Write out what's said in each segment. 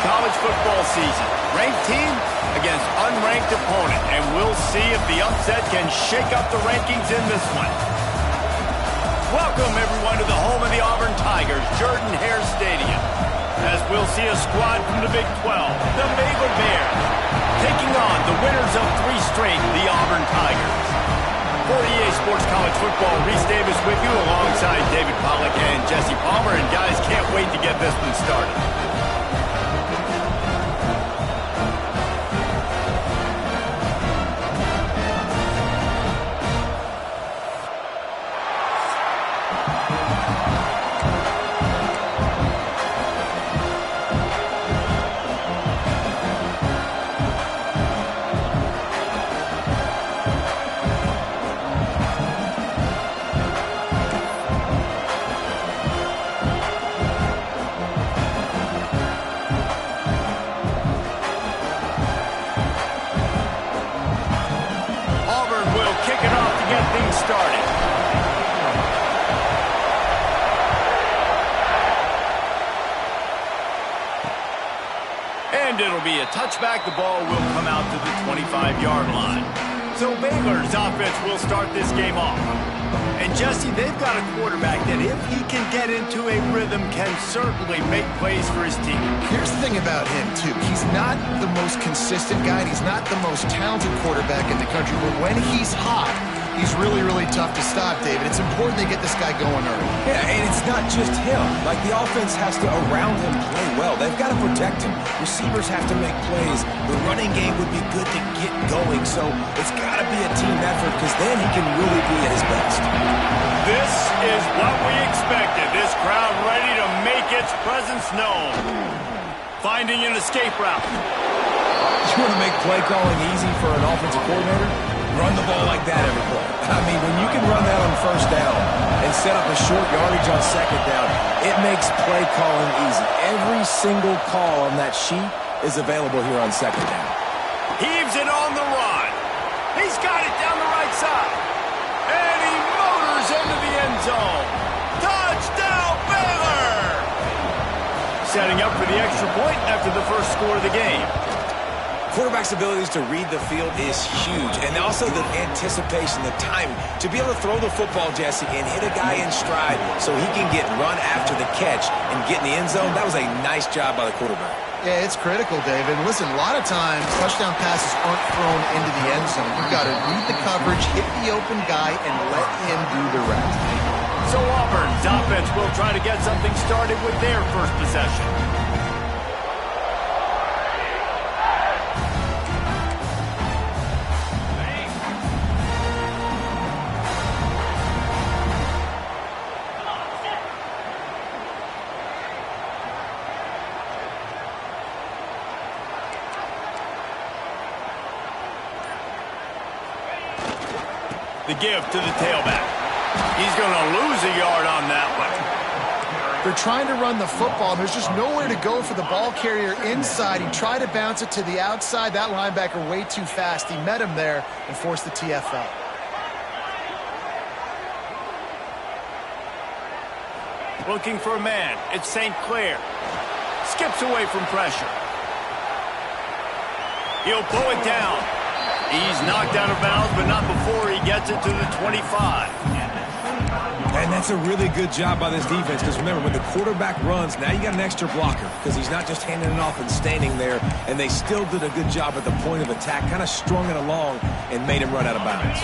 college football season. Ranked team against unranked opponent, and we'll see if the upset can shake up the rankings in this one. Welcome, everyone, to the home of the Auburn Tigers, Jordan-Hare Stadium, as we'll see a squad from the Big 12, the Baylor Bears, taking on the winners of 3 straight, the Auburn Tigers. For EA Sports College Football, Reese Davis with you alongside David Pollack and Jesse Palmer, and guys, can't wait to get this one started. Started. And it'll be a touchback. The ball will come out to the 25-yard line. So Baylor's offense will start this game off. And Jesse, they've got a quarterback that if he can get into a rhythm can certainly make plays for his team. Here's the thing about him, too. He's not the most consistent guy. He's not the most talented quarterback in the country. But when he's hot, he's really, really tough to stop, David. It's important they get this guy going early. Yeah, and it's not just him. Like, the offense has to, around him, play well. They've got to protect him. Receivers have to make plays. The running game would be good to get going. So it's got to be a team effort because then he can really be at his best. This is what we expected. This crowd ready to make its presence known. Finding an escape route. You want to make play calling easy for an offensive coordinator? Run the ball like that every play. I mean, when you can run that on first down and set up a short yardage on second down, it makes play calling easy. Every single call on that sheet is available here on second down. Heaves it on the run. He's got it down the right side. And he motors into the end zone. Touchdown, Baylor! Setting up for the extra point after the first score of the game. Quarterback's abilities to read the field is huge, and also the anticipation, the time to be able to throw the football, Jesse, and hit a guy in stride so he can get run after the catch and get in the end zone. That was a nice job by the quarterback. Yeah, it's critical, David. Listen, a lot of times touchdown passes aren't thrown into the end zone. You've got to read the coverage, hit the open guy, and let him do the rest. So Auburn's offense will try to get something started with their first possession. The give to the tailback. He's going to lose a yard on that one. They're trying to run the football. There's just nowhere to go for the ball carrier inside. He tried to bounce it to the outside. That linebacker way too fast. He met him there and forced the TFL. Looking for a man. It's St. Clair. Skips away from pressure. He'll pull it down. He's knocked out of bounds, but not before he gets it to the 25. And that's a really good job by this defense because, remember, when the quarterback runs, now you got an extra blocker because he's not just handing it off and standing there, and they still did a good job at the point of attack, kind of strung it along and made him run out of bounds.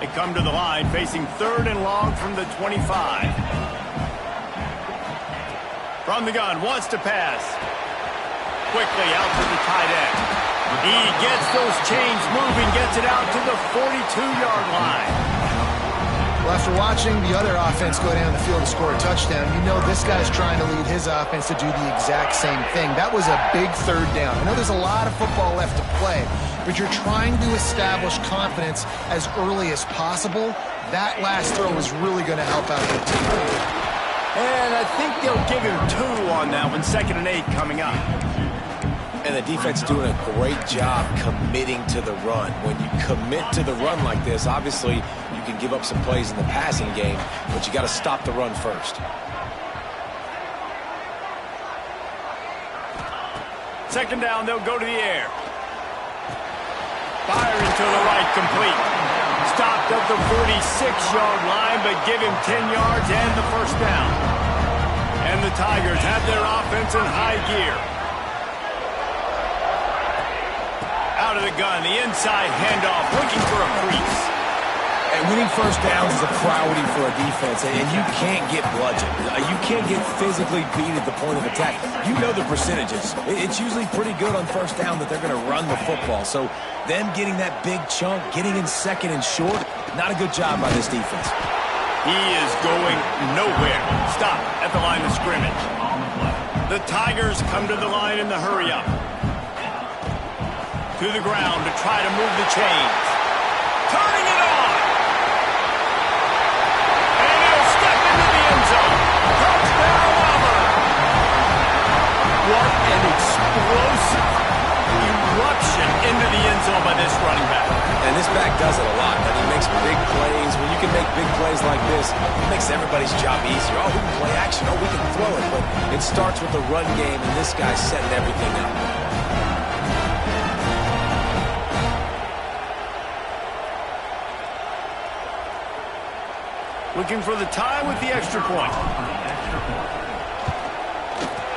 They come to the line facing 3rd and long from the 25. From the gun, wants to pass. Quickly out to the tight end. He gets those chains moving, gets it out to the 42-yard line. Well, after watching the other offense go down the field to score a touchdown, you know this guy's trying to lead his offense to do the exact same thing. That was a big 3rd down. I know there's a lot of football left to play, but you're trying to establish confidence as early as possible. That last throw is really going to help out your team. And I think they'll give him 2 on that one. 2nd and 8 coming up. And the defense doing a great job committing to the run. When you commit to the run like this, obviously you can give up some plays in the passing game, but you got to stop the run first. second down, they'll go to the air. Firing to the right, complete. Stopped at the 46-yard line, but give him 10 yards and the first down. And the Tigers have their offense in high gear. Out of the gun, the inside handoff, looking for a crease. And winning first downs is a priority for a defense, and you can't get bludgeoned. You can't get physically beat at the point of attack. You know the percentages. It's usually pretty good on first down that they're going to run the football. So them getting that big chunk, getting in second and short, not a good job by this defense. He is going nowhere. Stop at the line of scrimmage. The Tigers come to the line in the hurry-up. To the ground to try to move the chains. Turning it on. And he'll step into the end zone. Touchdown, Auburn. What an explosive eruption into the end zone by this running back. And this back does it a lot. He makes big plays. When you can make big plays like this, it makes everybody's job easier. Oh, we can play action. Oh, we can throw it. But it starts with the run game, and this guy's setting everything up. Looking for the tie with the extra point.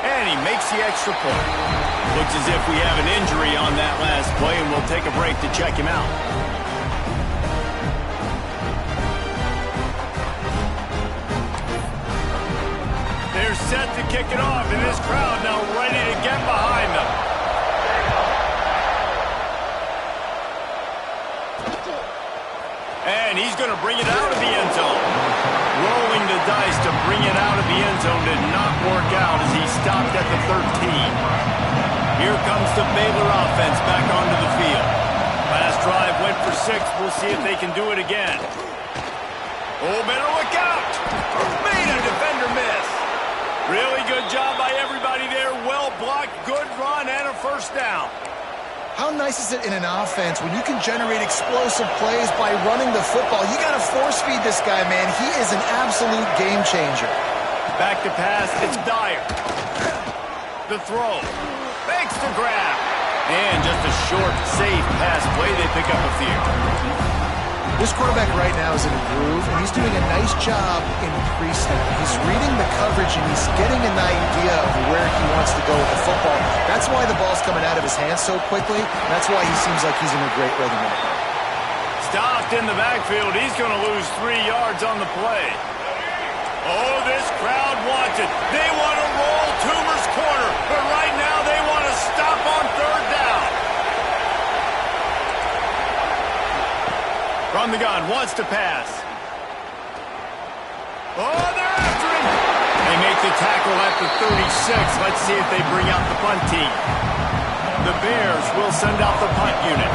And he makes the extra point. Looks as if we have an injury on that last play, and we'll take a break to check him out. They're set to kick it off, and this crowd now ready to get behind them. And he's going to bring it out of the end zone. Rolling the dice to bring it out of the end zone did not work out as he stopped at the 13. Here comes the Baylor offense back onto the field. Last drive went for 6. We'll see if they can do it again. Oh, better look out. Made a defender miss. Really good job by everybody there. Well blocked, good run, and a first down. How nice is it in an offense when you can generate explosive plays by running the football? You got to force feed this guy, man. He is an absolute game changer. Back to pass, it's Dyer. The throw. Makes the grab. And just a short, safe pass play. They pick up a few. This quarterback right now is in a groove, and he's doing a nice job in pre-snap. He's reading the coverage, and he's getting an idea of where he wants to go with the football. That's why the ball's coming out of his hands so quickly. That's why he seems like he's in a great rhythm right now. Stopped in the backfield. He's going to lose 3 yards on the play. Oh, this crowd wants it. They want to roll Toomer's corner, but right now they want to stop on third down. From the gun, wants to pass. Oh, they're after him. They make the tackle at the 36. Let's see if they bring out the punt team. The Bears will send out the punt unit.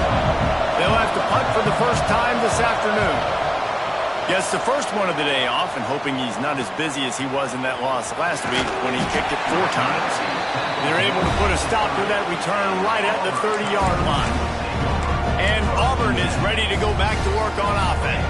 They'll have to punt for the first time this afternoon. Gets the first one of the day off, and hoping he's not as busy as he was in that loss last week when he kicked it 4 times. They're able to put a stop to that return right at the 30-yard line. And Auburn is ready to go back to work on offense.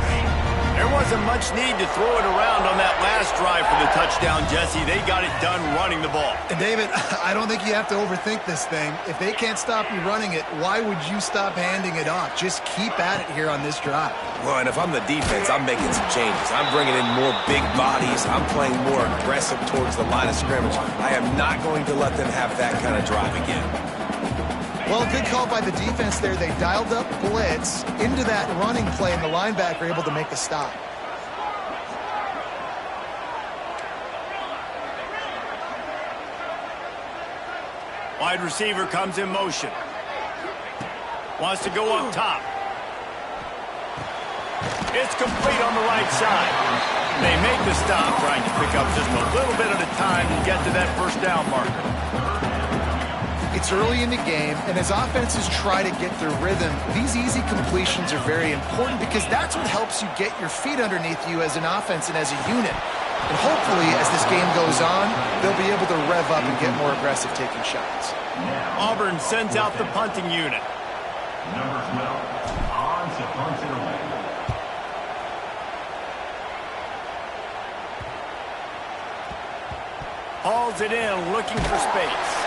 There wasn't much need to throw it around on that last drive for the touchdown, Jesse. They got it done running the ball. And David, I don't think you have to overthink this thing. If they can't stop you running it, why would you stop handing it off? Just keep at it here on this drive. Well, and if I'm the defense, I'm making some changes. I'm bringing in more big bodies. I'm playing more aggressive towards the line of scrimmage. I am not going to let them have that kind of drive again. Well, good call by the defense there. They dialed up blitz into that running play, and the linebacker able to make a stop. Wide receiver comes in motion. Wants to go up top. It's complete on the right side. They make the stop, trying to pick up just a little bit at a time to get to that first down marker. It's early in the game, and as offenses try to get their rhythm, these easy completions are very important because that's what helps you get your feet underneath you as an offense and as a unit. And hopefully, as this game goes on, they'll be able to rev up and get more aggressive taking shots. Auburn sends out the punting unit. Number 12, on to punt it away. Hauls it in, looking for space.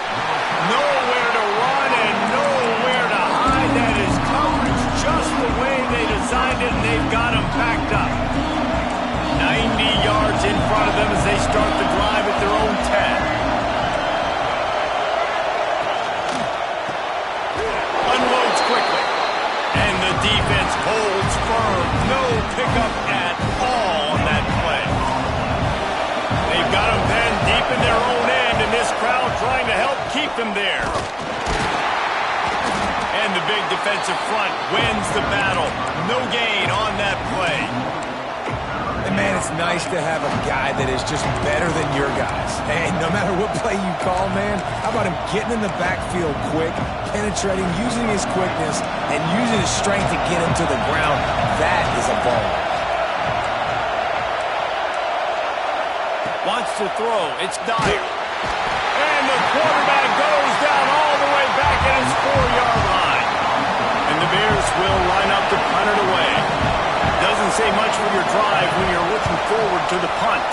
Nowhere to run and nowhere to hide. That is coverage just the way they designed it, and they've got him backed up. 90 yards in front of them as they start the drive at their own 10. Unloads quickly. And the defense holds firm. No pickup at all on that play. They've got them pinned deep in their own end, and this crowd trying to help keep them there. And the big defensive front wins the battle. No gain on that play. And, man, it's nice to have a guy that is just better than your guys. And no matter what play you call, man, how about him getting in the backfield quick, penetrating, using his quickness, and using his strength to get him to the ground? That is a ball. Wants to throw. It's Dyer. And the quarterback goes down all the way back at his 4-yard line. And the Bears will line up to punt it away. Doesn't say much for your drive when you're looking forward to the punt.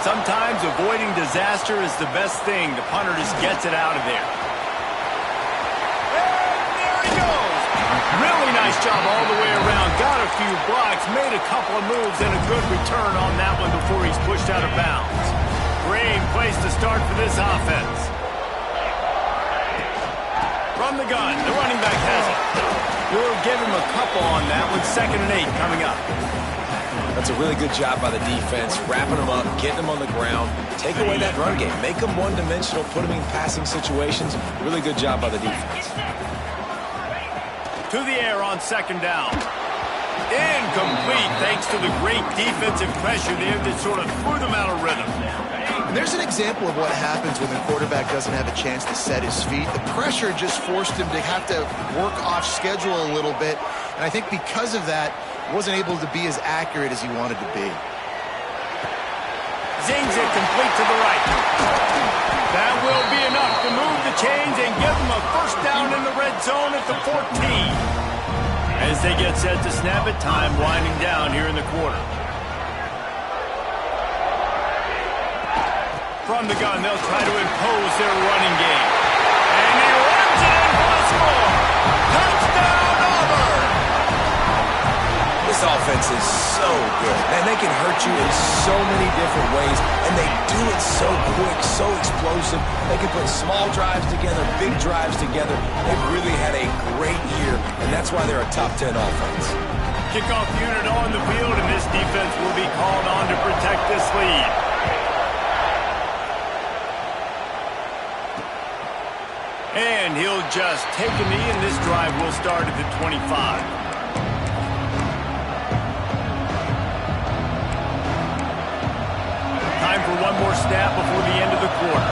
Sometimes avoiding disaster is the best thing. The punter just gets it out of there. And there he goes. Really nice job all the way around. Got a few blocks, made a couple of moves, and a good return on that one before he's pushed out of bounds. Great place to start for this offense. From the gun, the running back has it. We'll give him a couple on that one. 2nd and 8 coming up. That's a really good job by the defense, wrapping them up, getting them on the ground, take away that run game, make them one-dimensional, put them in passing situations. Really good job by the defense. To the air on 2nd down. Incomplete thanks to the great defensive pressure there that sort of threw them out of rhythm. And there's an example of what happens when the quarterback doesn't have a chance to set his feet. The pressure just forced him to have to work off schedule a little bit. And I think because of that, he wasn't able to be as accurate as he wanted to be. Zings it complete to the right. That will be enough to move the chains and give them a 1st down in the red zone at the 14. As they get set to snap it, time winding down here in the quarter. From the gun, they'll try to impose their running game. And he runs it in for the score. Touchdown, Auburn! This offense is so good. Man, they can hurt you in so many different ways, and they do it so quick, so explosive. They can put small drives together, big drives together. They've really had a great year, and that's why they're a top 10 offense. Kickoff unit on the field, and this defense will be called on to protect this lead. And he'll just take a knee, and this drive will start at the 25. Time for one more snap before the end of the quarter.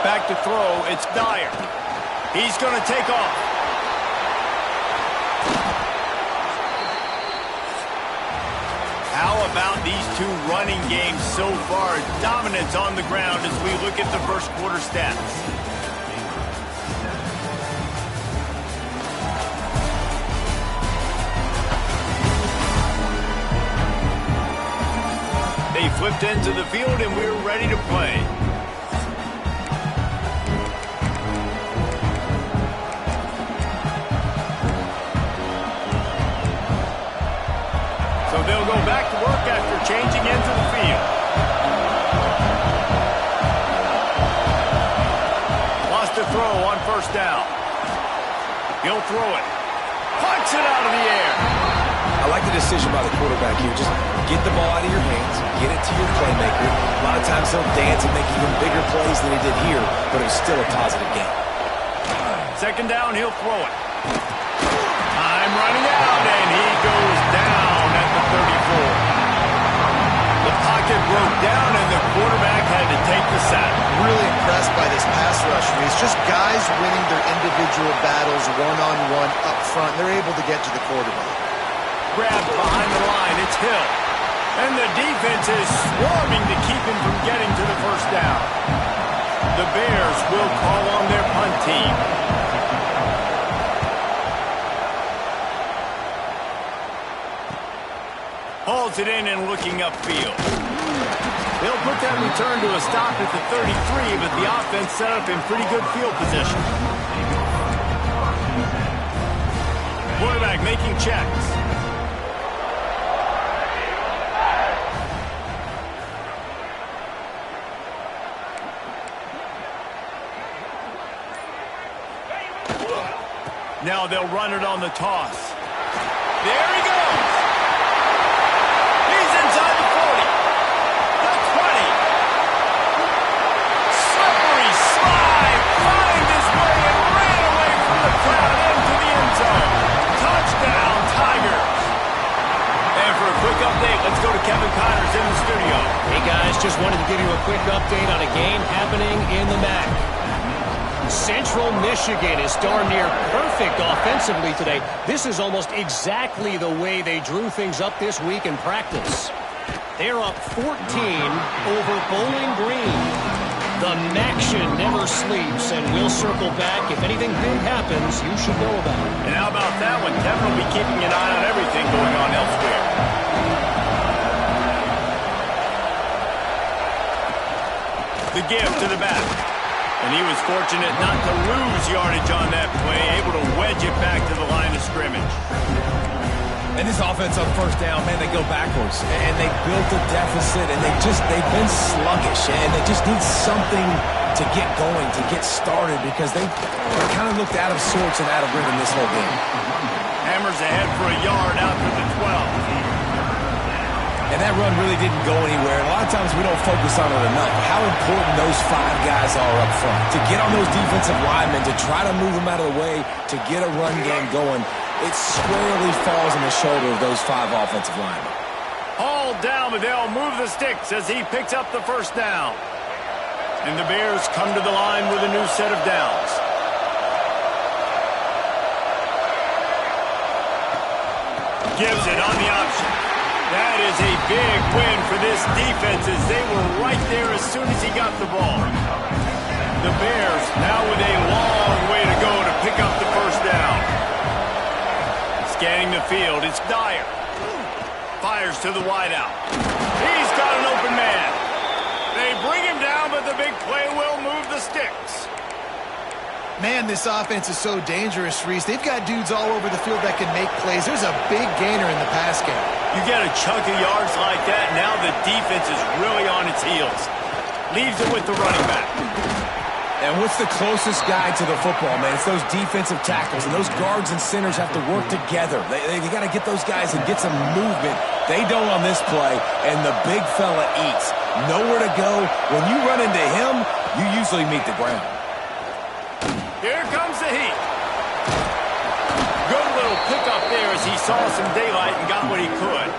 Back to throw, it's Dyer. He's going to take off. How about these two running games so far? Dominance on the ground as we look at the first quarter stats. They flipped into the field and we're ready to play. So they'll go back to work after changing into the field. Lost a throw on 1st down. He'll throw it. Punts it out of the air. I like the decision by the quarterback here. Just get the ball out of your hands, get it to your playmaker. A lot of times he'll dance and make even bigger plays than he did here, but it was still a positive game. 2nd down, he'll throw it. Time running out, and he goes down at the 34. The pocket broke down, and the quarterback had to take the sack. Really impressed by this pass rush, Reese. Just guys winning their individual battles one-on-one up front. They're able to get to the quarterback. Grabbed behind the line, it's Hill. And the defense is swarming to keep him from getting to the 1st down. The Bears will call on their punt team. Hauls it in and looking upfield. They'll put that return to a stop at the 33, but the offense set up in pretty good field position. Quarterback making checks. Now they'll run it on the toss. There he goes. He's inside the 40. The 20. Slippery slide. Find his way and ran away from the crowd into the end zone. Touchdown, Tigers. And for a quick update, let's go to Kevin Connors in the studio. Hey, guys, just wanted to give you a quick update on a game happening in the MAC. Central Michigan is darn near perfect offensively today. This is almost exactly the way they drew things up this week in practice. They're up 14 over Bowling Green. The Maction never sleeps, and we'll circle back. If anything big happens, you should know about it. And how about that one? Kevin will be keeping an eye on everything going on elsewhere. The give to the back. And he was fortunate not to lose yardage on that play, able to wedge it back to the line of scrimmage. And this offense on first down, man, they go backwards. And they built a deficit, and they've been sluggish. And they just need something to get going, to get started, because they kind of looked out of sorts and out of rhythm this whole game. Hammers ahead for a yard out to the 12. And that run really didn't go anywhere. And a lot of times we don't focus on it enough. How important those 5 guys are up front. To get on those defensive linemen, to try to move them out of the way, to get a run game going, it squarely falls on the shoulder of those 5 offensive linemen. All down, but they'll move the sticks as he picks up the first down. And the Bears come to the line with a new set of downs. Gives it on the option. That is a big win for this defense as they were right there as soon as he got the ball. The Bears now with a long way to go to pick up the first down. Scanning the field, it's Dyer. Fires to the wideout. He's got an open man. They bring him down, but the big play will move the sticks. Man, this offense is so dangerous, Reese. They've got dudes all over the field that can make plays. There's a big gainer in the pass game. You get a chunk of yards like that, now the defense is really on its heels. Leaves it with the running back. And what's the closest guy to the football, man? It's those defensive tackles, and those guards and centers have to work together. They got to get those guys and get some movement. They don't on this play, and the big fella eats. Nowhere to go. When you run into him, you usually meet the ground. Here comes the heat. Good little pickup there as he saw some daylight and got what he could.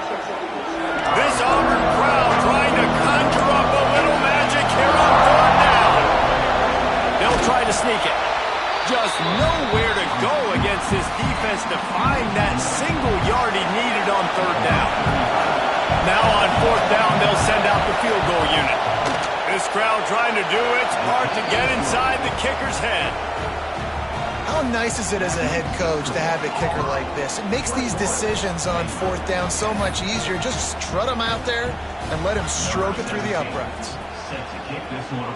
This Auburn crowd trying to conjure up a little magic here on third down. They'll try to sneak it. Just nowhere to go against this defense to find that single yard he needed on third down. Now on fourth down, they'll send out the field goal unit. This crowd trying to do its part to get inside the kicker's head. How nice is it as a head coach to have a kicker like this? It makes these decisions on fourth down so much easier. Just strut him out there and let him stroke it through the uprights. Set to kick this one.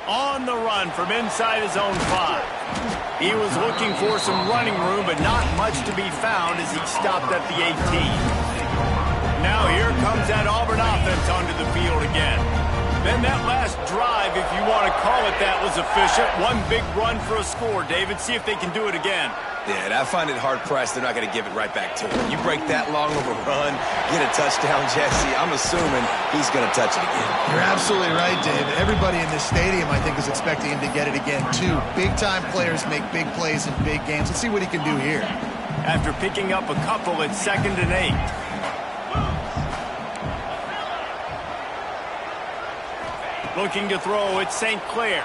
On the run from inside his own 5. He was looking for some running room, but not much to be found as he stopped at the 18. Now here comes that Auburn offense onto the field again. Then that last drive, if you want to call it that, was efficient. One big run for a score, David. See if they can do it again. Yeah, and I find it hard-pressed they're not going to give it right back to him. You break that long of a run, get a touchdown, Jesse, I'm assuming he's going to touch it again. You're absolutely right, David. Everybody in this stadium, I think, is expecting him to get it again, too. Big-time players make big plays in big games. Let's see what he can do here. After picking up a couple, it's 2nd and 8. Looking to throw, it's St. Clair.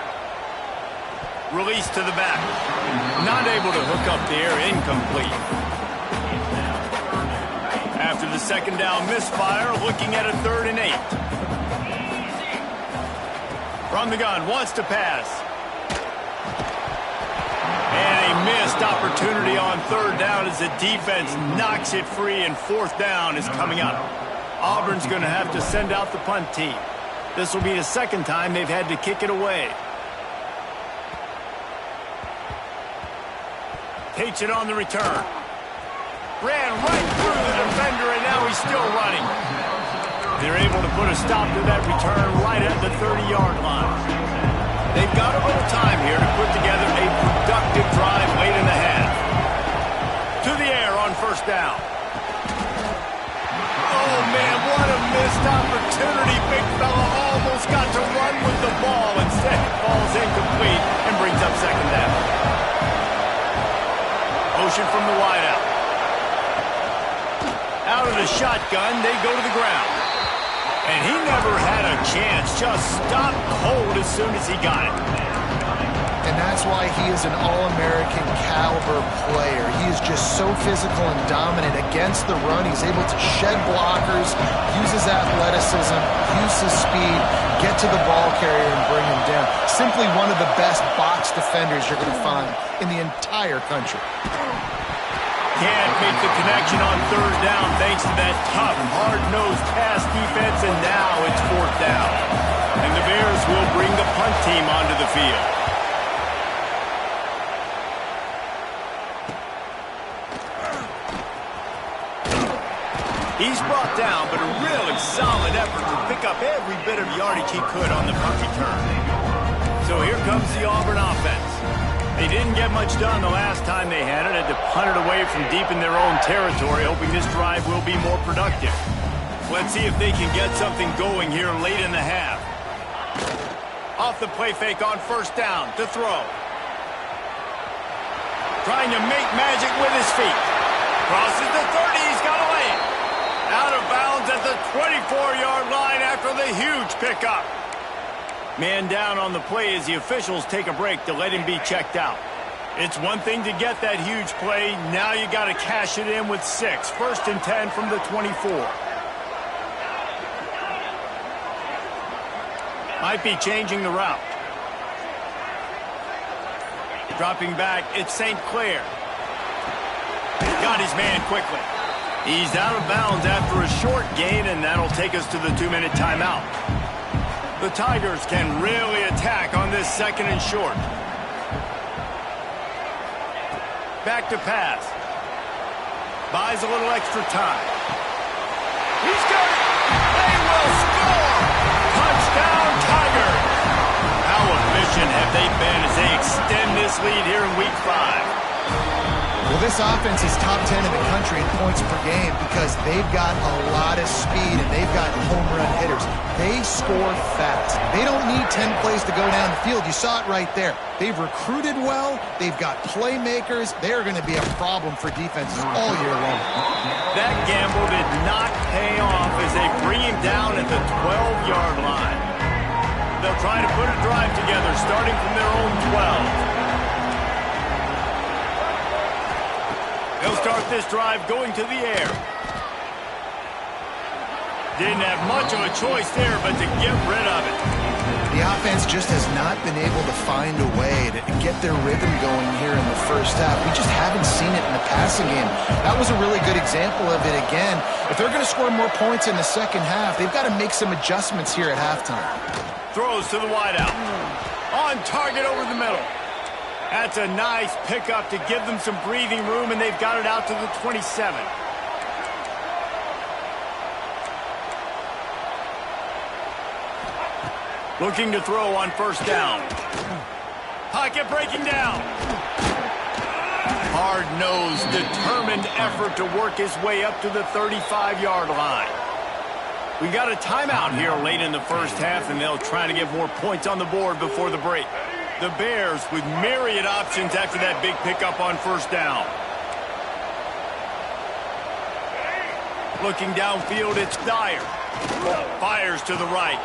Release to the back. Not able to hook up there, incomplete. After the 2nd down misfire, looking at a 3rd and 8. From the gun, wants to pass. And a missed opportunity on third down as the defense knocks it free, and fourth down is coming up. Auburn's going to have to send out the punt team. This will be the second time they've had to kick it away. Takes it on the return. Ran right through the defender, and now he's still running. They're able to put a stop to that return right at the 30-yard line. They've got a little time here to put together a productive drive late in the half. To the air on first down. Oh, man, what a missed opportunity. Big fella almost got to run with the ball. Instead, it falls incomplete and brings up second down. Motion from the wideout. Out of the shotgun, they go to the ground. And he never had a chance. Just stopped cold as soon as he got it. And that's why he is an All-American caliber player. He is just so physical and dominant against the run. He's able to shed blockers, use his athleticism, use his speed, get to the ball carrier and bring him down. Simply one of the best box defenders you're going to find in the entire country. Can't make the connection on third down thanks to that tough, hard-nosed pass defense, and now it's fourth down. And the Bears will bring the punt team onto the field. He's brought down, but a really solid effort to pick up every bit of yardage he could on the punt return. So here comes the Auburn offense. They didn't get much done the last time they had it. Had to punt it away from deep in their own territory, hoping this drive will be more productive. Let's see if they can get something going here late in the half. Off the play fake on first down to throw. Trying to make magic with his feet. Crosses the 30, he's got to lay it. Out of bounds at the 24-yard line after the huge pickup. Man down on the play as the officials take a break to let him be checked out. It's one thing to get that huge play. Now you got to cash it in with 6. First and 10 from the 24. Might be changing the route. Dropping back, it's St. Clair. Got his man quickly. He's out of bounds after a short gain, and that'll take us to the 2-minute timeout. The Tigers can really attack on this second and short. Back to pass. Buys a little extra time. He's got it! They will score! Touchdown, Tigers! How efficient have they been as they extend this lead here in Week 5? Well, this offense is top 10 in the country in points per game because they've got a lot of speed and they've got home run hitters. They score fast. They don't need 10 plays to go down the field. You saw it right there. They've recruited well. They've got playmakers. They're going to be a problem for defenses all year long. That gamble did not pay off as they bring him down at the 12-yard line. They'll try to put a drive together starting from their own 12. They'll start this drive going to the air. Didn't have much of a choice there, but to get rid of it. The offense just has not been able to find a way to get their rhythm going here in the first half. We just haven't seen it in the passing game. That was a really good example of it again. If they're going to score more points in the second half, they've got to make some adjustments here at halftime. Throws to the wideout. On target over the middle. That's a nice pickup to give them some breathing room, and they've got it out to the 27. Looking to throw on first down. Pocket breaking down. Hard-nosed, determined effort to work his way up to the 35-yard line. We got a timeout here late in the first half, and they'll try to get more points on the board before the break. The Bears with myriad options after that big pickup on first down. Looking downfield, it's Dyer. Fires to the right.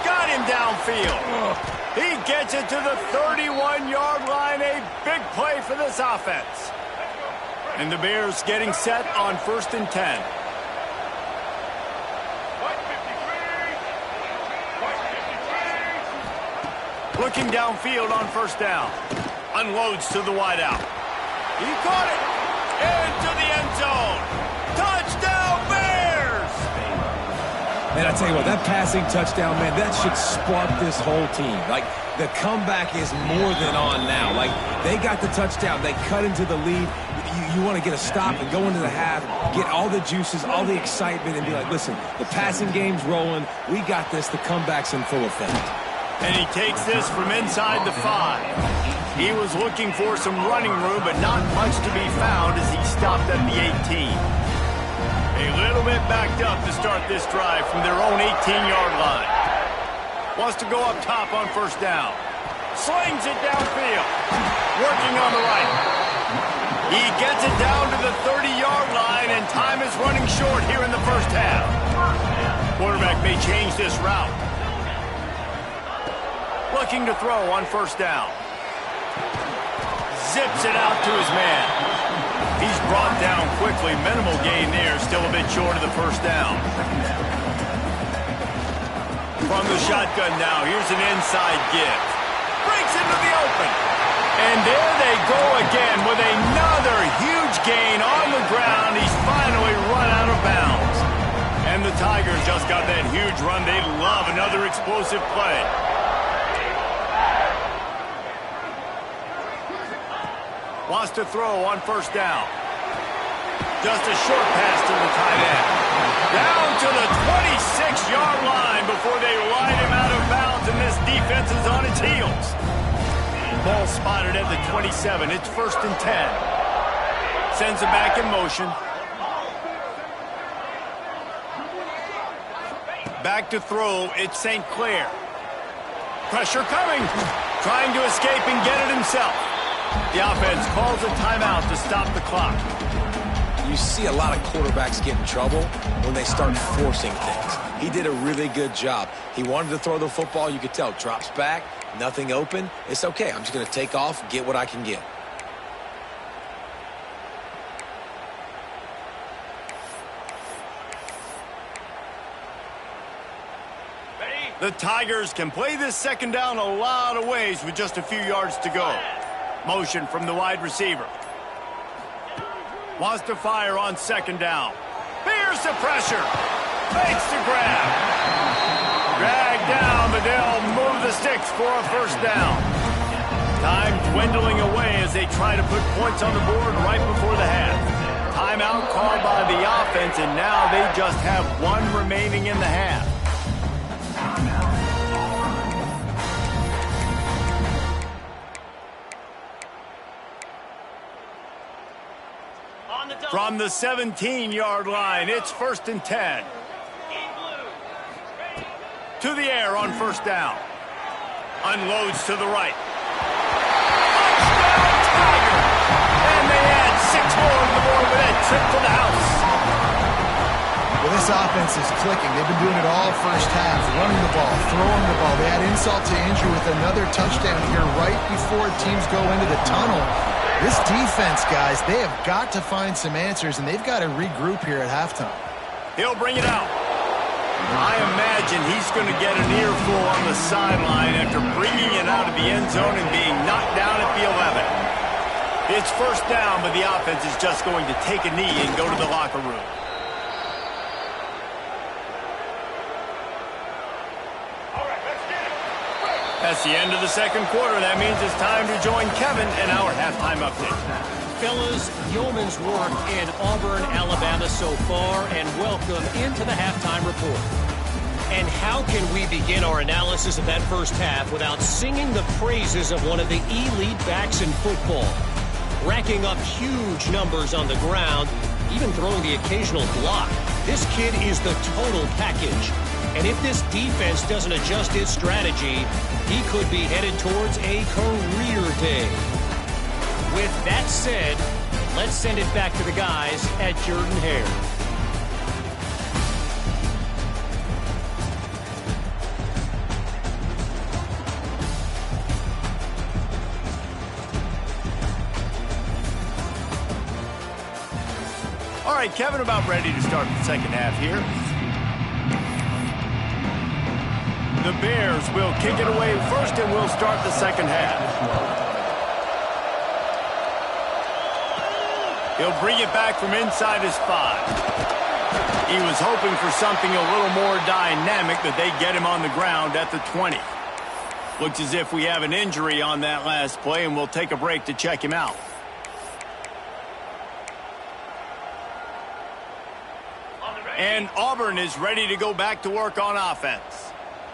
Got him downfield. He gets it to the 31-yard line. A big play for this offense. And the Bears getting set on first and 10. Looking downfield on first down. Unloads to the wideout. He caught it into the end zone. Touchdown, Bears! Man, I tell you what, that passing touchdown, man, that should spark this whole team. Like, the comeback is more than on now. Like, they got the touchdown. They cut into the lead. You want to get a stop and go into the half, get all the juices, all the excitement, and be like, listen, the passing game's rolling. We got this. The comeback's in full effect. And he takes this from inside the 5. He was looking for some running room, but not much to be found as he stopped at the 18. A little bit backed up to start this drive from their own 18-yard line. Wants to go up top on first down. Slings it downfield. Working on the right. He gets it down to the 30-yard line, and time is running short here in the first half. Quarterback may change this route. Looking to throw on first down. Zips it out to his man. He's brought down quickly. Minimal gain there, still a bit short of the first down. From the shotgun now, here's an inside give. Breaks into the open. And there they go again with another huge gain on the ground. He's finally run out of bounds. And the Tigers just got that huge run. They'd love another explosive play. Wants to throw on first down. Just a short pass to the tight end. Down to the 26-yard line before they ride him out of bounds, and this defense is on its heels. Ball spotted at the 27. It's 1st and 10. Sends it back in motion. Back to throw. It's St. Clair. Pressure coming. Trying to escape and get it himself. The offense calls a timeout to stop the clock. You see a lot of quarterbacks get in trouble when they start forcing things. He did a really good job. He wanted to throw the football. You could tell. Drops back. Nothing open. It's okay. I'm just going to take off, get what I can get. The Tigers can play this second down a lot of ways with just a few yards to go. Motion from the wide receiver. Wants to fire on second down. Fears the pressure. Fakes the grab. Drag down, but they'll move the sticks for a first down. Time dwindling away as they try to put points on the board right before the half. Timeout called by the offense, and now they just have one remaining in the half. From the 17-yard line, it's 1st and 10. To the air on first down. Unloads to the right. Touchdown, Tiger! And they add 6 more to the board with that trip to the house. Well, this offense is clicking. They've been doing it all first half. Running the ball, throwing the ball. They add insult to injury with another touchdown here right before teams go into the tunnel. This defense, guys, they have got to find some answers, and they've got to regroup here at halftime. He'll bring it out. I imagine he's going to get an earful on the sideline after bringing it out of the end zone and being knocked down at the 11. It's first down, but the offense is just going to take a knee and go to the locker room. That's the end of the second quarter. That means it's time to join Kevin in our halftime update. Fellas, yeoman's work in Auburn, Alabama so far, and welcome into the halftime report. And how can we begin our analysis of that first half without singing the praises of one of the elite backs in football? Racking up huge numbers on the ground, even throwing the occasional block. This kid is the total package. And if this defense doesn't adjust its strategy, he could be headed towards a career day. With that said, let's send it back to the guys at Jordan-Hare. All right, Kevin, about ready to start the second half here. The Bears will kick it away first, and we'll start the second half. He'll bring it back from inside his 5. He was hoping for something a little more dynamic, that they get him on the ground at the 20. Looks as if we have an injury on that last play, and we'll take a break to check him out. And Auburn is ready to go back to work on offense.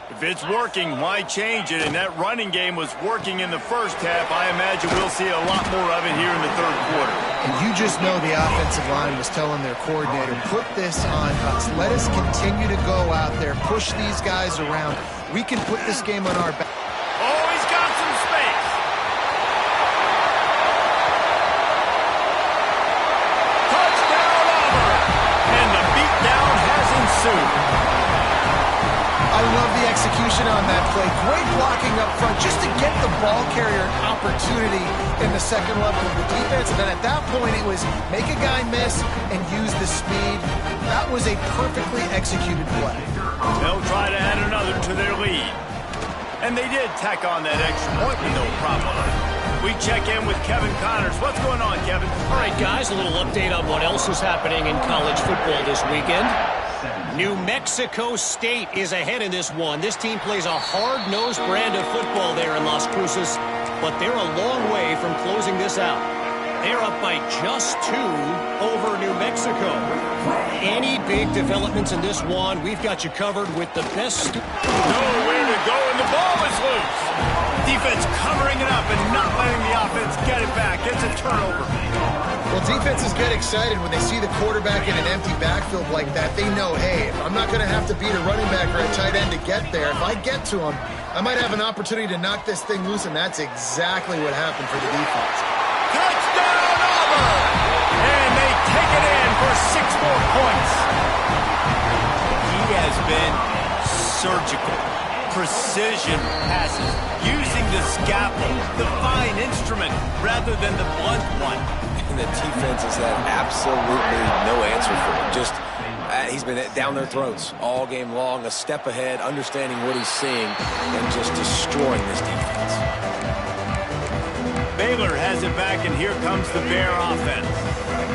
If it's working, why change it? And that running game was working in the first half. I imagine we'll see a lot more of it here in the third quarter. And you just know the offensive line was telling their coordinator, put this on us. Let us continue to go out there, push these guys around. We can put this game on our back. Oh, he's got some space. Touchdown, Auburn. And the beatdown has ensued. I love the execution on that play. Great blocking up front just to get the ball carrier an opportunity in the second level of the defense. And then at that point, it was make a guy miss and use the speed. That was a perfectly executed play. They'll try to add another to their lead. And they did tack on that extra point with no problem. We check in with Kevin Connors. What's going on, Kevin? All right, guys, a little update on what else is happening in college football this weekend. New Mexico State is ahead in this one. This team plays a hard-nosed brand of football there in Las Cruces, but they're a long way from closing this out. They're up by just 2 over New Mexico. Any big developments in this one, we've got you covered with the best. Nowhere to go, and the ball is loose. Defense covering it up and not letting the offense get it back. It's a turnover. Well, defenses get excited when they see the quarterback in an empty backfield like that. They know, hey, I'm not going to have to beat a running back or a tight end to get there. If I get to him, I might have an opportunity to knock this thing loose, and that's exactly what happened for the defense. Touchdown, Auburn! And they take it in for 6 more points. He has been surgical. Precision passes, using the scalpel, the fine instrument, rather than the blunt one. And the defense has had absolutely no answer for him. Just, he's been down their throats all game long, a step ahead, understanding what he's seeing, and just destroying this defense. Baylor has it back, and here comes the Bear offense.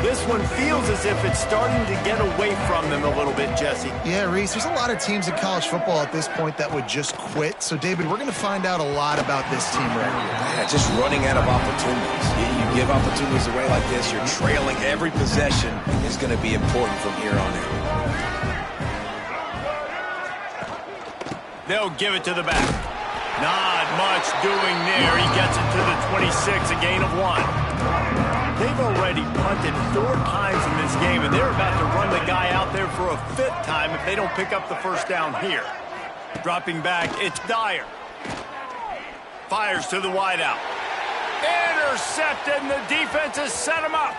This one feels as if it's starting to get away from them a little bit, Jesse. Yeah, Reese, there's a lot of teams in college football at this point that would just quit. So, David, we're going to find out a lot about this team right here. Yeah, just running out of opportunities. You give opportunities away like this, you're trailing. Every possession is going to be important from here on in. They'll give it to the back. Not much doing there. He gets it to the 26, a gain of 1. They've already punted 4 times in this game, and they're about to run the guy out there for a 5th time if they don't pick up the first down here. Dropping back, it's Dyer. Fires to the wideout. Intercepted, and the defense has set him up.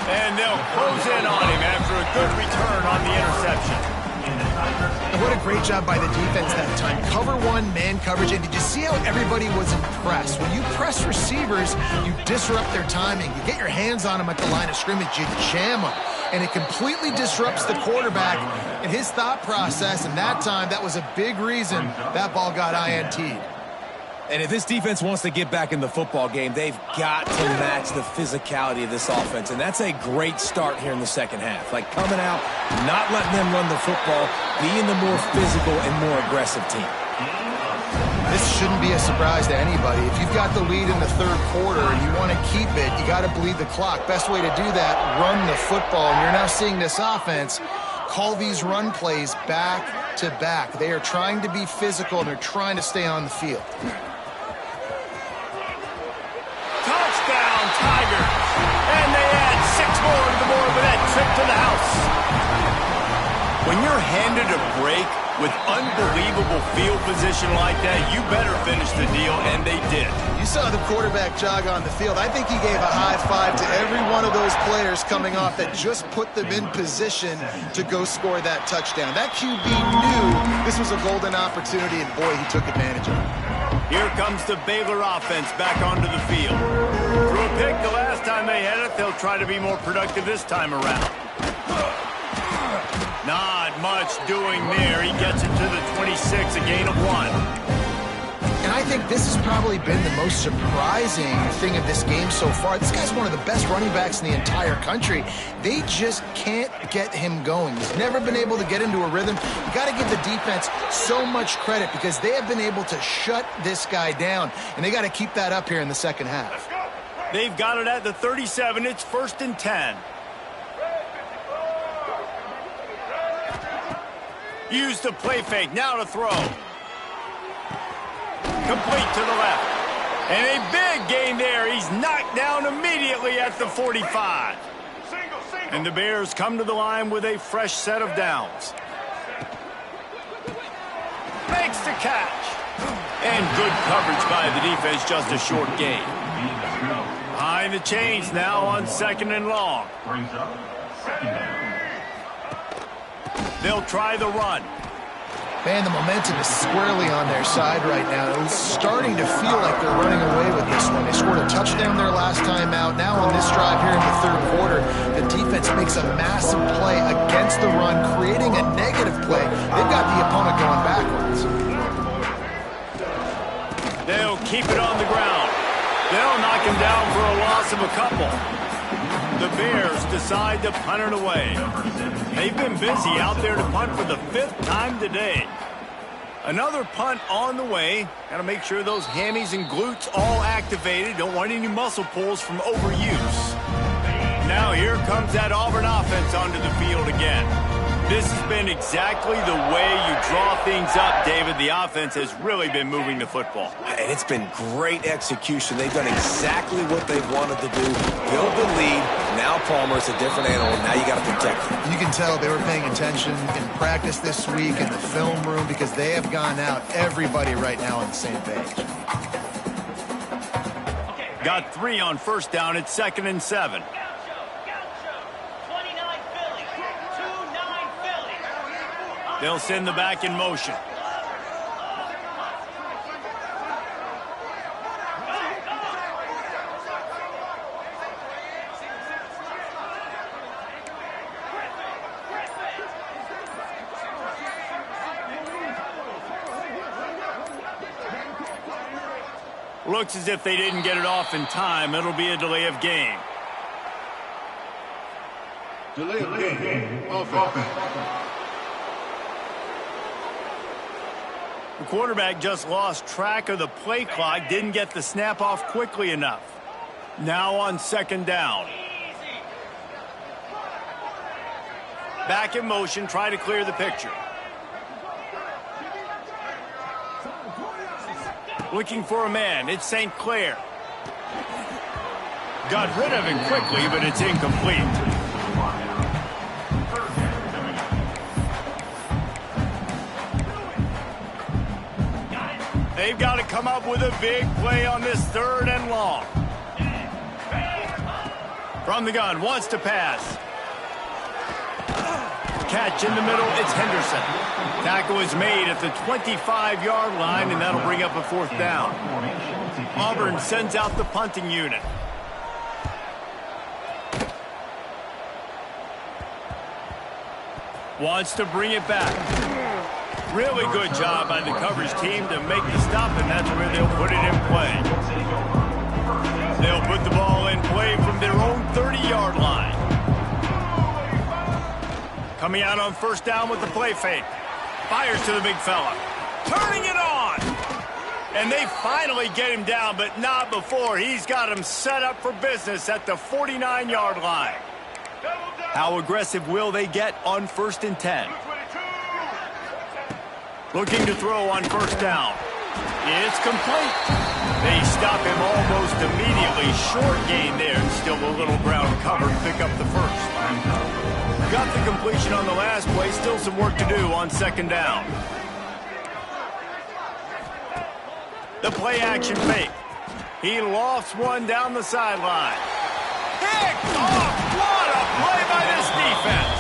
And they'll close in on him after a good return on the interception. And what a great job by the defense that time. Cover 1, man coverage, and did you see how everybody was impressed? When you press receivers, you disrupt their timing. You get your hands on them at the line of scrimmage, you jam them, and it completely disrupts the quarterback and his thought process, and that time, that was a big reason that ball got INT'd. And if this defense wants to get back in the football game, they've got to match the physicality of this offense. And that's a great start here in the second half. Like coming out, not letting them run the football, being the more physical and more aggressive team. This shouldn't be a surprise to anybody. If you've got the lead in the third quarter and you want to keep it, you got to bleed the clock. Best way to do that, run the football. And you're now seeing this offense call these run plays back to back. They are trying to be physical, and they're trying to stay on the field. Tigers, and they add 6 more to the board with that trip to the house. When you're handed a break with unbelievable field position like that, you better finish the deal, and they did. You saw the quarterback jog on the field. I think he gave a high five to every one of those players coming off that just put them in position to go score that touchdown. That QB knew this was a golden opportunity, and boy, he took advantage of it. Here comes the Baylor offense back onto the field. Threw a pick the last time they had it. They'll try to be more productive this time around. Not much doing there. He gets it to the 26, a gain of 1. And I think this has probably been the most surprising thing of this game so far. This guy's one of the best running backs in the entire country. They just can't get him going. He's never been able to get into a rhythm. You got to give the defense so much credit because they have been able to shut this guy down, and they got to keep that up here in the second half. They've got it at the 37. It's 1st and 10. Use the play fake. Now to throw. Complete to the left. And a big gain there. He's knocked down immediately at the 45. And the Bears come to the line with a fresh set of downs. Makes the catch. And good coverage by the defense, just a short gain. Behind the chains now on 2nd and long. Brings up 2nd down. They'll try the run. Man, the momentum is squarely on their side right now. It's starting to feel like they're running away with this one. They scored a touchdown their last time out. Now on this drive here in the 3rd quarter, the defense makes a massive play against the run, creating a negative play. They've got the opponent going backwards. They'll keep it on the ground. They'll knock him down for a loss of a couple. The Bears decide to punt it away. They've been busy out there to punt for the 5th time today. Another punt on the way. Got to make sure those hammies and glutes all activated. Don't want any muscle pulls from overuse. Now here comes that Auburn offense onto the field again. This has been exactly the way you draw things up, David. The offense has really been moving the football. And it's been great execution. They've done exactly what they wanted to do. Build the lead. Now Palmer's a different animal. Now you got to protect him. You can tell they were paying attention in practice this week in the film room because they have gone out, everybody right now on the same page. Got 3 on 1st down. It's 2nd and 7. They'll send the back in motion. Looks as if they didn't get it off in time. It'll be a delay of game. Delay of game. Offense. The quarterback just lost track of the play clock, didn't get the snap off quickly enough. Now on 2nd down. Back in motion, try to clear the picture. Looking for a man, it's St. Clair. Got rid of him quickly, but it's incomplete. They've got to come up with a big play on this 3rd and long. From the gun, wants to pass. Catch in the middle, it's Henderson. Tackle is made at the 25-yard line, and that'll bring up a 4th down. Auburn sends out the punting unit. Wants to bring it back. Really good job by the coverage team to make the stop, and that's where they'll put it in play. They'll put the ball in play from their own 30-yard line. Coming out on 1st down with the play fake. Fires to the big fella. Turning it on! And they finally get him down, but not before. He's got him set up for business at the 49-yard line. How aggressive will they get on 1st and 10? Looking to throw on 1st down. It's complete. They stop him almost immediately. Short gain there, and still a little ground cover to pick up the 1st. Got the completion on the last play. Still some work to do on 2nd down. The play action fake. He lofts one down the sideline. Picked off. What a play by this defense.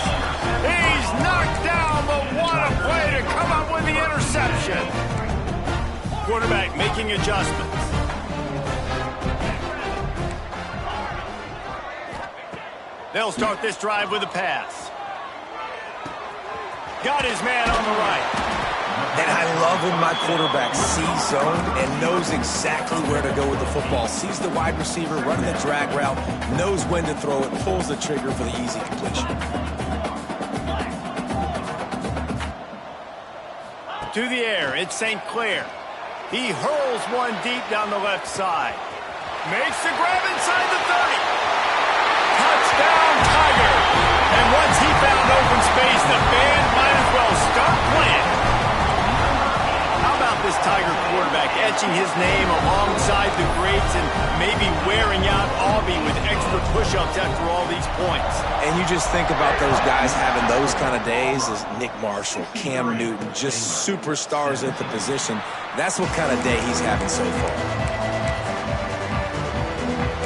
He's knocked down, but what a play to come up with the interception. Quarterback making adjustments. They'll start this drive with a pass. Got his man on the right. And I love when my quarterback sees zone and knows exactly where to go with the football. Sees the wide receiver running the drag route, knows when to throw it, pulls the trigger for the easy completion. To the air, it's St. Clair. He hurls one deep down the left side. Makes the grab inside the 30. Touchdown, Tiger. And once he found open space, the band might as well start playing. How about this Tiger quarterback etching his name alongside the greats and maybe wearing out Aubie with extra push-ups after all these points? And you just think about those guys having those kind of days as Nick Marshall, Cam Newton, just superstars at the position. That's what kind of day he's having so far.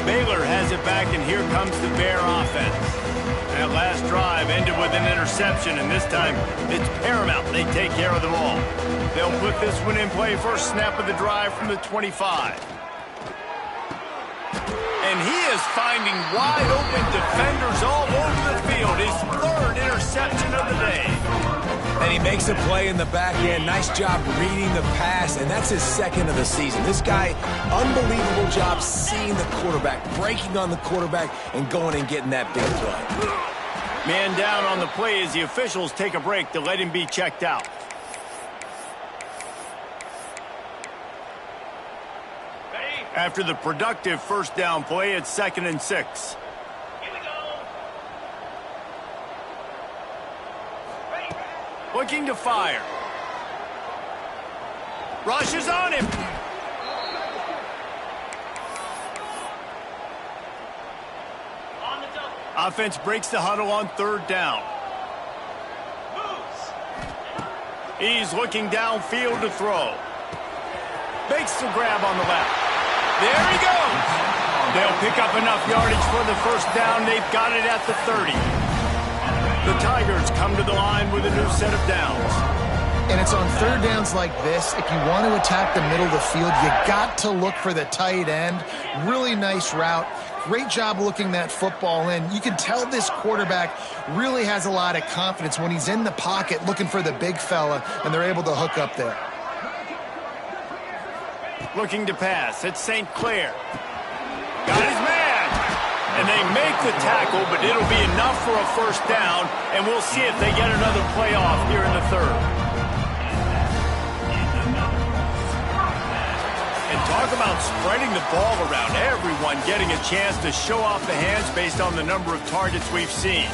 Baylor has it back, and here comes the Bear offense. That last drive ended with an interception, and this time it's paramount they take care of the ball. They'll put this one in play first snap of the drive from the 25. And he is finding wide open defenders all over the field. His third interception of the day. And he makes a play in the back end. Nice job reading the pass, and that's his second of the season. This guy, unbelievable job seeing the quarterback, breaking on the quarterback, and going and getting that big play. Man down on the play as the officials take a break to let him be checked out. After the productive first down play, it's 2nd and 6. Looking to fire. Rushes on him. Offense breaks the huddle on 3rd down. He's looking downfield to throw. Makes the grab on the left. There he goes. They'll pick up enough yardage for the first down. They've got it at the 30. The Tigers come to the line with a new set of downs. And it's on 3rd downs like this. If you want to attack the middle of the field, you got to look for the tight end. Really nice route. Great job looking that football in. You can tell this quarterback really has a lot of confidence when he's in the pocket looking for the big fella, and they're able to hook up there. Looking to pass. It's St. Clair. Got his man. And they make the tackle, but it'll be enough for a first down, and we'll see if they get another play off here in the 3rd. And talk about spreading the ball around. Everyone getting a chance to show off the hands based on the number of targets we've seen.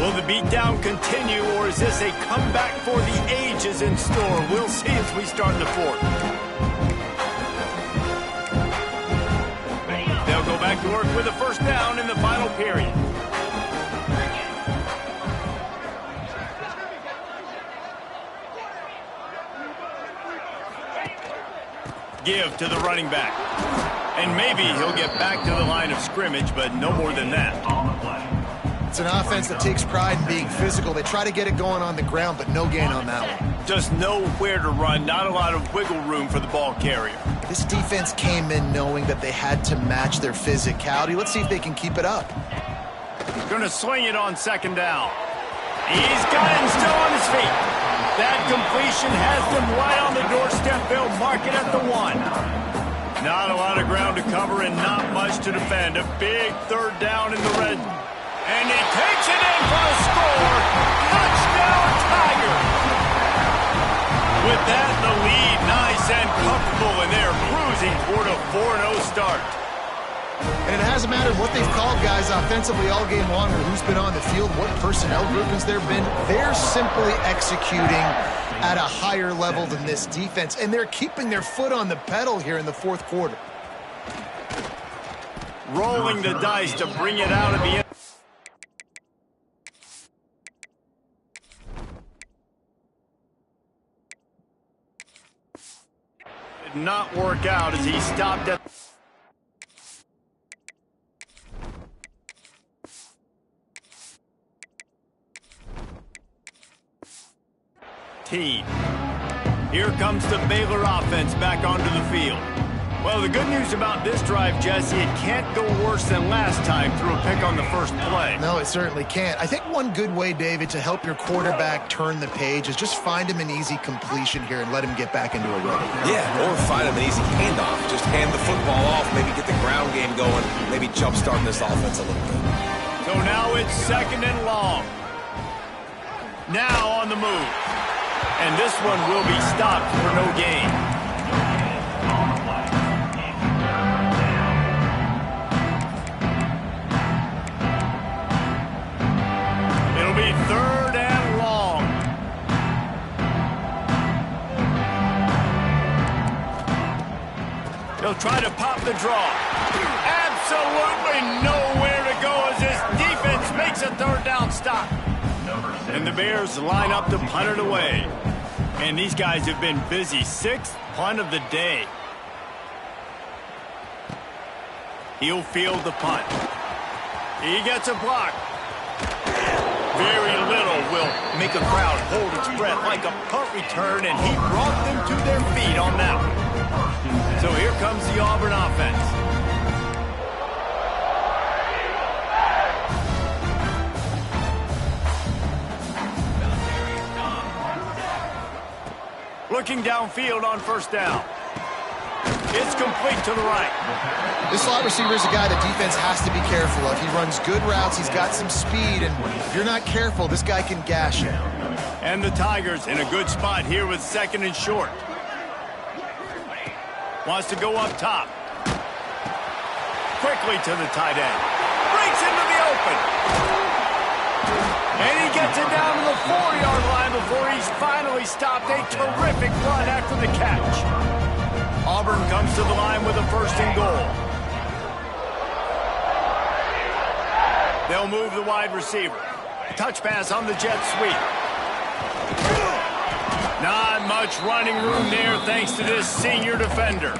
Will the beatdown continue, or is this a comeback for the ages in store? We'll see as we start the 4th. They'll go back to work with a first down in the final period. Give to the running back. And maybe he'll get back to the line of scrimmage, but no more than that. On the play. It's an offense that takes pride in being physical. They try to get it going on the ground, but no gain on that one. Just nowhere to run, not a lot of wiggle room for the ball carrier. This defense came in knowing that they had to match their physicality. Let's see if they can keep it up. Going to swing it on 2nd down. He's got him still on his feet. That completion has them right on the doorstep. They'll mark it at the 1. Not a lot of ground to cover and not much to defend. A big 3rd down in the red. And he takes it in for a score. Touchdown, Tigers. With that, the lead nice and comfortable, and they're cruising toward a 4-0 start. And it hasn't mattered what they've called guys offensively all game long or who's been on the field, what personnel group has there been. They're simply executing at a higher level than this defense, and they're keeping their foot on the pedal here in the 4th quarter. Rolling the dice to bring it out at the end. Did not work out as he stopped at team. Here comes the Baylor offense back onto the field. Well, the good news about this drive, Jesse, it can't go worse than last time through a pick on the first play. No, it certainly can't. I think one good way, David, to help your quarterback turn the page is just find him an easy completion here and let him get back into a rhythm. Yeah, or find him an easy handoff. Just hand the football off, maybe get the ground game going, maybe jumpstart this offense a little bit. So now it's 2nd and long. Now on the move. And this one will be stopped for no gain. It'll be 3rd and long. He'll try to pop the draw. Absolutely nowhere to go as this defense makes a 3rd down stop. And the Bears line up to punt it away. And these guys have been busy. 6th punt of the day. He'll field the punt. He gets a block. Very little will make a crowd hold its breath like a punt return, and he brought them to their feet on that one. So here comes the Auburn offense. Looking downfield on 1st down. It's complete to the right. This slot receiver is a guy the defense has to be careful of. He runs good routes. He's got some speed, and if you're not careful, this guy can gash you. And the Tigers in a good spot here with 2nd and short. Wants to go up top. Quickly to the tight end. Breaks into the open. And he gets it down to the 4-yard line before he's finally stopped. A terrific run after the catch. Auburn comes to the line with a 1st and goal. They'll move the wide receiver. Touch pass on the jet sweep. Not much running room there thanks to this senior defender.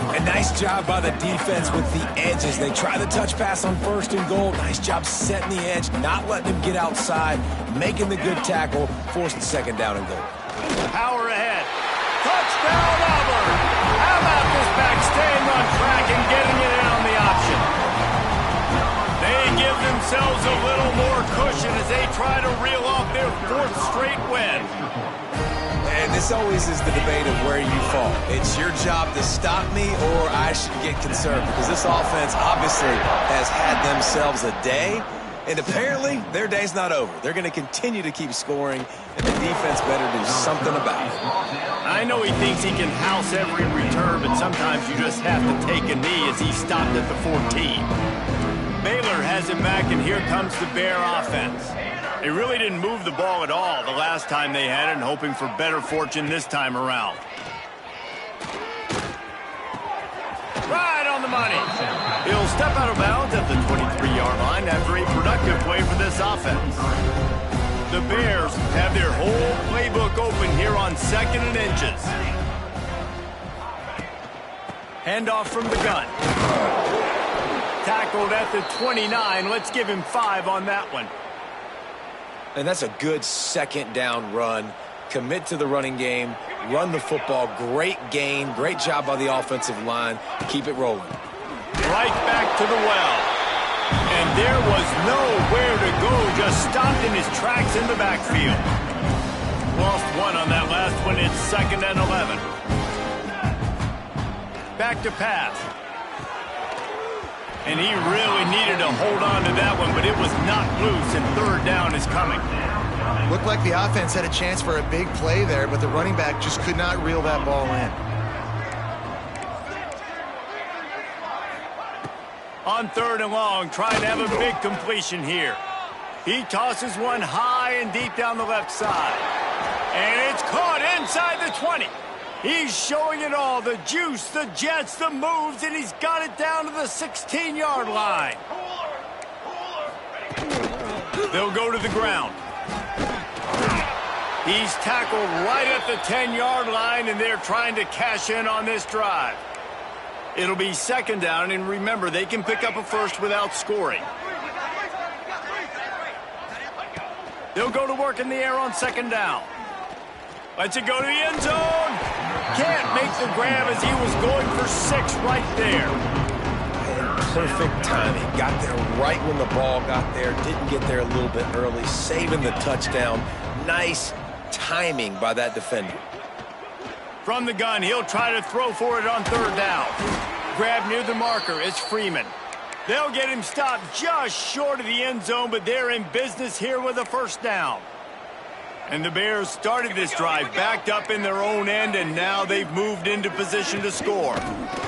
A nice job by the defense with the edges. They try the touch pass on 1st and goal. Nice job setting the edge, not letting him get outside, making the good tackle, forcing 2nd down and goal. Power ahead. Touchdown, Auburn! How about this back staying on track and getting it in on the option? They give themselves a little more cushion as they try to reel off their 4th straight win. And this always is the debate of where you fall. It's your job to stop me, or I should get concerned, because this offense obviously has had themselves a day, and apparently their day's not over. They're going to continue to keep scoring, and the defense better do something about it. I know he thinks he can house every return, but sometimes you just have to take a knee as he stopped at the 14. Baylor has it back, and here comes the Bear offense. They really didn't move the ball at all the last time they had it, and hoping for better fortune this time around. Right on the money. He'll step out of bounds at the 23-yard line after a productive play for this offense. The Bears have their whole playbook open here on 2nd and inches. Handoff from the gun. Tackled at the 29. Let's give him 5 on that one. And that's a good 2nd down run. Commit to the running game, run the football. Great gain, great job by the offensive line. Keep it rolling. Right back to the well. And there was nowhere to go, just stopped in his tracks in the backfield. Lost 1 on that last one. It's 2nd and 11. Back to pass. And he really needed to hold on to that one, but it was not loose, and 3rd down is coming. Looked like the offense had a chance for a big play there, but the running back just could not reel that ball in. On 3rd and long, trying to have a big completion here. He tosses one high and deep down the left side. And it's caught inside the 20. He's showing it all, the juice, the jets, the moves, and he's got it down to the 16-yard line. They'll go to the ground. He's tackled right at the 10-yard line, and they're trying to cash in on this drive. It'll be 2nd down, and remember, they can pick up a first without scoring. They'll go to work in the air on 2nd down. Lets it go to the end zone. Can't make the grab as he was going for 6 right there. Perfect timing. Got there right when the ball got there. Didn't get there a little bit early. Saving the touchdown. Nice timing by that defender. From the gun, he'll try to throw for it on 3rd down. Grab near the marker. It's Freeman. They'll get him stopped just short of the end zone, but they're in business here with a 1st down. And the Bears started this drive backed up in their own end, and now they've moved into position to score.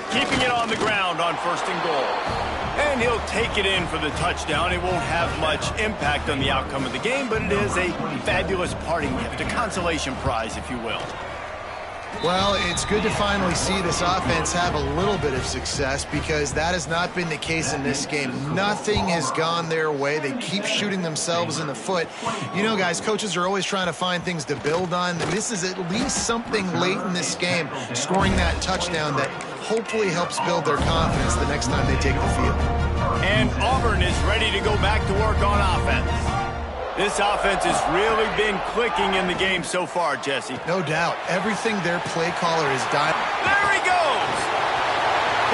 Keeping it on the ground on 1st and goal. And he'll take it in for the touchdown. It won't have much impact on the outcome of the game, but it is a fabulous parting gift, a consolation prize, if you will. Well, it's good to finally see this offense have a little bit of success because that has not been the case in this game. Nothing has gone their way. They keep shooting themselves in the foot. You know, guys, coaches are always trying to find things to build on. This is at least something late in this game, scoring that touchdown that hopefully helps build their confidence the next time they take the field. And Auburn is ready to go back to work on offense. This offense has really been clicking in the game so far, Jesse. No doubt. Everything their play caller is dialed. There he goes!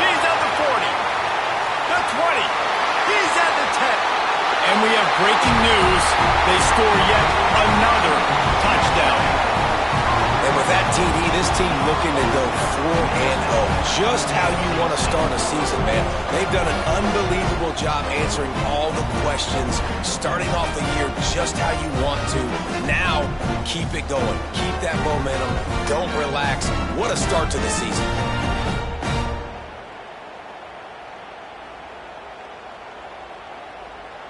He's at the 40, the 20, he's at the 10. And we have breaking news. They score yet another touchdown. And with that TD, this team looking to go 4-0. Just how you want to start a season, man. They've done an unbelievable job answering all the questions, starting off the year just how you want to. Now, keep it going. Keep that momentum. Don't relax. What a start to the season.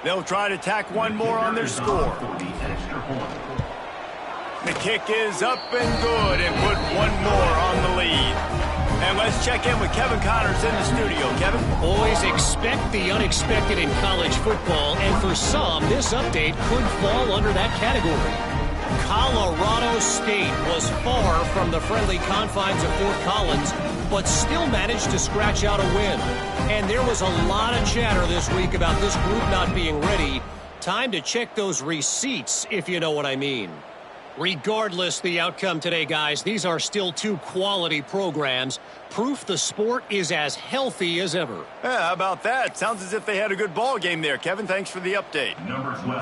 They'll try to tack one more on their score. The kick is up and good and put one more on the lead. And let's check in with Kevin Connors in the studio. Kevin? Always expect the unexpected in college football, and for some, this update could fall under that category. Colorado State was far from the friendly confines of Fort Collins, but still managed to scratch out a win. And there was a lot of chatter this week about this group not being ready. Time to check those receipts, if you know what I mean. Regardless the outcome today, guys, these are still 2 quality programs. Proof the sport is as healthy as ever. Yeah, how about that? Sounds as if they had a good ball game there. Kevin, thanks for the update.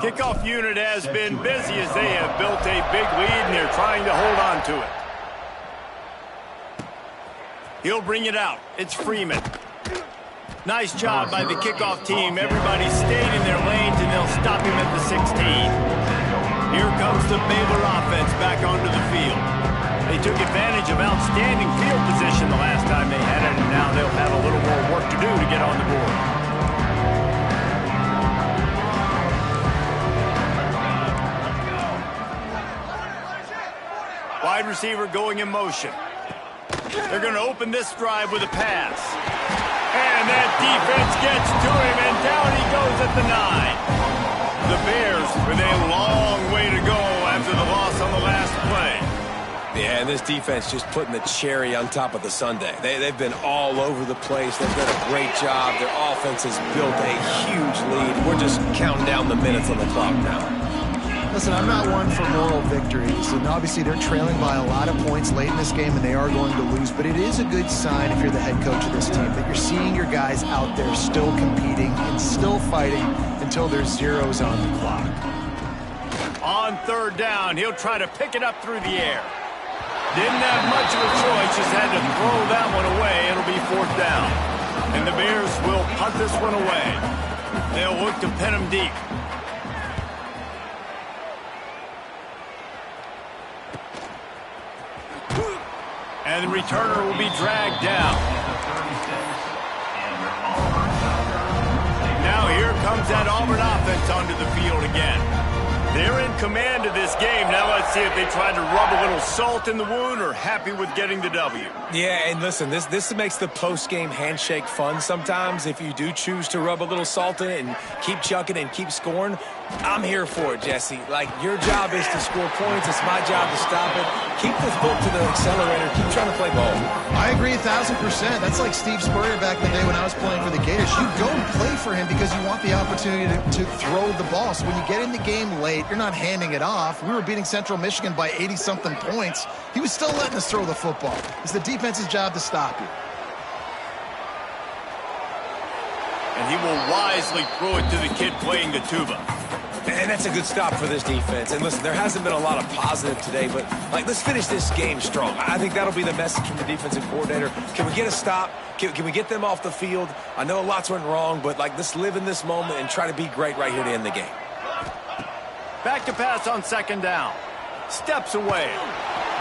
Kickoff unit has been busy as they have built a big lead, and they're trying to hold on to it. He'll bring it out. It's Freeman. Nice job by the kickoff team. Everybody stayed in their lanes, and they'll stop him at the 16. Here comes the Baylor offense back onto the field. They took advantage of outstanding field position the last time they had it, and now they'll have a little more work to do to get on the board. Wide receiver going in motion. They're going to open this drive with a pass. And that defense gets to him, and down he goes at the 9. The Bears with a long way to go after the loss on the last play. Yeah, and this defense just putting the cherry on top of the sundae. They've been all over the place. They've done a great job. Their offense has built a huge lead. We're just counting down the minutes on the clock now. Listen, I'm not one for moral victories, and obviously they're trailing by a lot of points late in this game, and they are going to lose, but it is a good sign if you're the head coach of this team that you're seeing your guys out there still competing and still fighting until there's zeros on the clock. On 3rd down, he'll try to pick it up through the air. Didn't have much of a choice, just had to throw that one away. It'll be 4th down. And the Bears will punt this one away. They'll look to pin him deep. And the returner will be dragged down. Now here comes that Auburn offense onto the field again. They're in command of this game. Now let's see if they try to rub a little salt in the wound or happy with getting the W. Yeah, and listen, this makes the post-game handshake fun sometimes. If you do choose to rub a little salt in it and keep chucking and keep scoring, I'm here for it, Jesse. Like, your job is to score points. It's my job to stop it. Keep the foot to the accelerator. Keep trying to play ball. I agree 1,000%. That's like Steve Spurrier back in the day when I was playing for the Gators. You go and play for him because you want the opportunity to throw the ball. So when you get in the game late, you're not handling handing it off. We were beating Central Michigan by 80-something points. He was still letting us throw the football. It's the defense's job to stop you. And he will wisely throw it to the kid playing the tuba. And that's a good stop for this defense. And listen, there hasn't been a lot of positive today, but let's finish this game strong. I think that'll be the message from the defensive coordinator. Can we get a stop? Can we get them off the field? I know lots went wrong, but let's live in this moment and try to be great right here to end the game. Back to pass on second down. Steps away.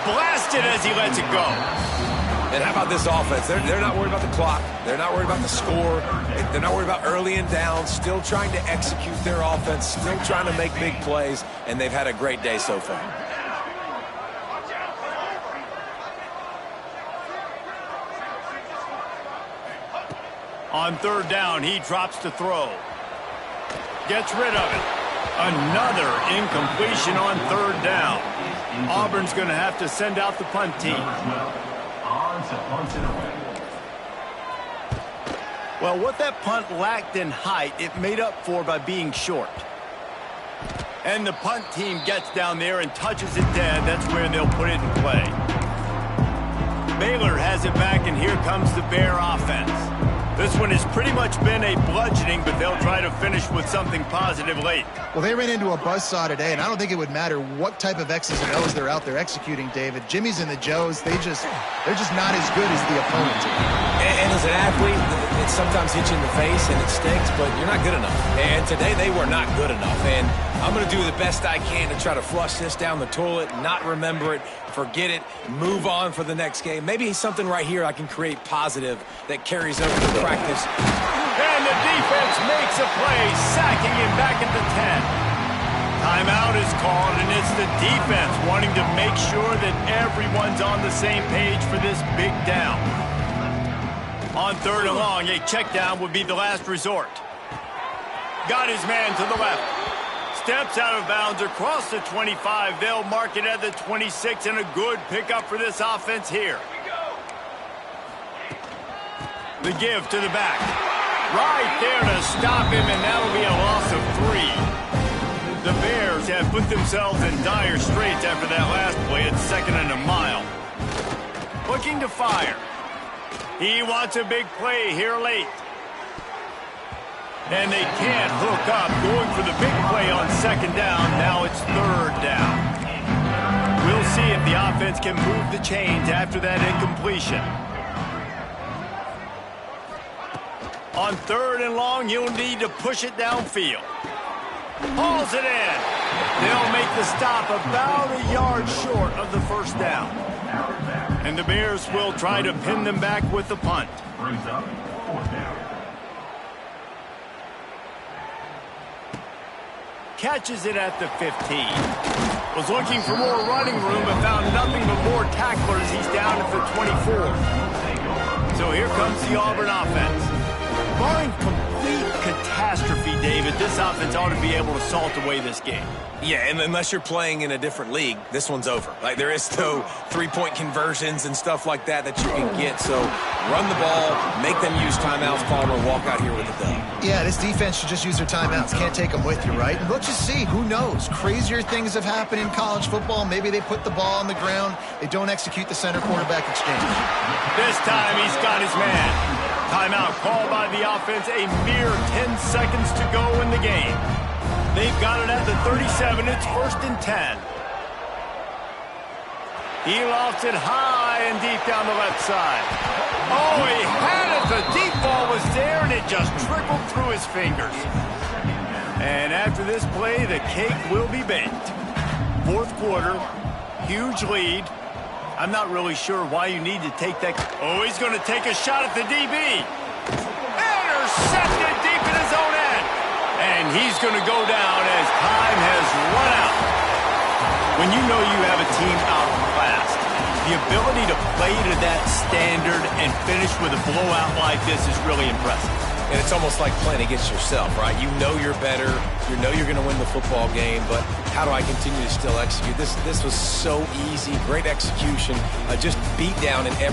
Blasted as he lets it go. And how about this offense? They're not worried about the clock. They're not worried about the score. They're not worried about early and down. Still trying to execute their offense. Still trying to make big plays. And they've had a great day so far. On third down, he drops to throw. Gets rid of it. Another incompletion on third down. Auburn's going to have to send out the punt team. Well, what that punt lacked in height, it made up for by being short. And the punt team gets down there and touches it dead. That's where they'll put it in play. Baylor has it back, and here comes the Bear offense. This one has pretty much been a bludgeoning, but they'll try to finish with something positive late. Well, they ran into a buzzsaw today, and I don't think it would matter what type of X's and O's they're out there executing, David. Jimmy's and the Joes, they're just not as good as the opponent. And as an athlete, it sometimes hits you in the face and it stinks, but you're not good enough. And today they were not good enough. And I'm going to do the best I can to try to flush this down the toilet, not remember it, forget it, move on for the next game. Maybe something right here I can create positive that carries over to practice. And the defense makes a play, sacking him back at the 10. Timeout is called, and it's the defense wanting to make sure that everyone's on the same page for this big down. On third and long, a check down would be the last resort. Got his man to the left. Steps out of bounds across the 25. They'll mark it at the 26, and a good pickup for this offense here. The give to the back. Right there to stop him, and that'll be a loss of 3. The Bears have put themselves in dire straits after that last play. It's second and a mile. Looking to fire. He wants a big play here late. And they can't hook up. Going for the big play on second down. Now it's third down. We'll see if the offense can move the chains after that incompletion. On third and long, you'll need to push it downfield. Hauls it in. They'll make the stop about a yard short of the first down. And the Bears will try to pin them back with the punt. Brings up fourth down. Catches it at the 15. Was looking for more running room, but found nothing but more tacklers. He's down at the 24. So here comes the Auburn offense. Barring complete catastrophe, David, this offense ought to be able to salt away this game. Yeah, and unless you're playing in a different league, this one's over. There is no three-point conversions and stuff like that you can get. So run the ball, make them use timeouts, Palmer, walk out here with a dub. Yeah, this defense should just use their timeouts. Can't take them with you, right? And we'll just see. Who knows? Crazier things have happened in college football. Maybe they put the ball on the ground. They don't execute the center-quarterback exchange. This time he's got his man. Timeout called by the offense. A mere 10 seconds to go in the game. They've got it at the 37. It's first and 10. He lofts it high and deep down the left side. Oh, he had it. The deep ball was there, and it just trickled through his fingers. And after this play, the cake will be baked. Fourth quarter, huge lead. I'm not really sure why you need to take that. Oh, he's going to take a shot at the DB. Intercepted deep in his own end. And he's going to go down as time has run out. When you know you have a team outclassed, the ability to play to that standard and finish with a blowout like this is really impressive. And it's almost like playing against yourself, right? You know you're better. You know you're going to win the football game, but how do I continue to still execute? This was so easy. Great execution. Just beat down in every